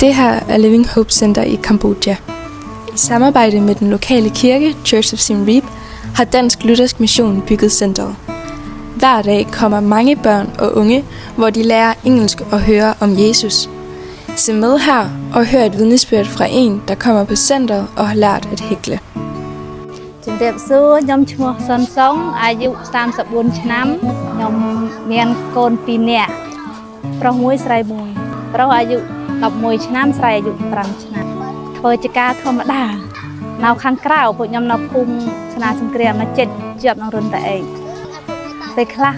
Det her er Living Hope Center i Kambodja. I samarbejde med den lokale kirke, Church of Siem Reap, har Dansk Luthersk Mission bygget centret. Hver dag kommer mange børn og unge, hvor de lærer engelsk og hører om Jesus. Se med her og hør et vidnesbyrd fra en, der kommer på centret og har lært at hækle. ជំរាបសួរខ្ញុំឈ្មោះសុនសុងអាយុ34ឆ្នាំខ្ញុំមានកូន2នាក់ប្រុសមួយស្រីមួយប្រុសអាយុ11ឆ្នាំស្រីអាយុ5ឆ្នាំធ្វើជាការធម្មតានៅខាងក្រៅពួកខ្ញុំនៅភូមិស្នាសង្គ្រាមនៅចិត្តជាប់នឹងរុនតាអេពេលខ្លះ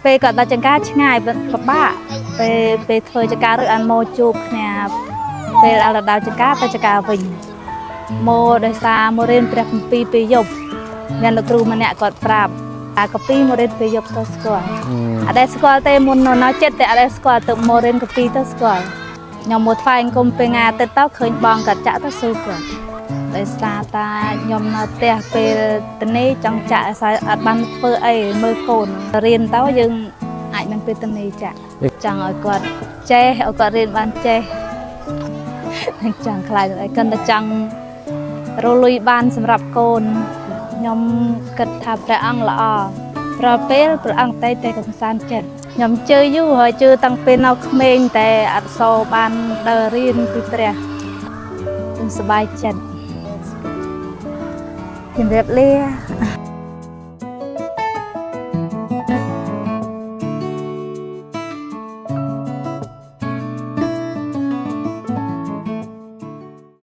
ពេលគាត់ដល់ចង្ការឆ្ងាយពិបាកពេលធ្វើចង្ការឬអានមកជួបគ្នាពេលដល់ចង្ការទៅចង្ការវិញមកដោយសារមករៀនព្រះគម្ពីរពេលយប់មានលោកគ្រូម្នាក់គាត់ប្រាប់អាកពីមករៀនពេលយប់ទៅស្គាល់អត់ដែលស្គាល់ទេមុននៅចិត្តតែអត់ដែលស្គាល់ទៅមករៀនកពីទៅស្គាល់ខ្ញុំមកថ្វាយអង្គមពេលថ្ងៃអាទិត្យទៅឃើញបងគាត់ចាក់ទៅសួរគាត់ដោយសារតាខ្ញុំនៅផ្ទះពេលតនេចង់ចាក់ឲ្យអត់បានធ្វើអីមើលកូនរៀនទៅយើងអាចនឹងពេលតនេចាក់ចង់ឲ្យគាត់ចេះឲ្យគាត់រៀនបានចេះចង់ខ្លាចអីគាត់តែចង់រលុយបានសម្រាប់កូនខ្ញុំគិតថាព្រះអង្គល្អប្រពេលព្រះអង្គតែកំសាន្តចិត្តខ្ញុំជឿយូរហើយជឿតាំងពីនៅក្មេងតែអត់សូវបានដើររៀនពីព្រះខ្ញុំសប្បាយចិត្តជំរាបលា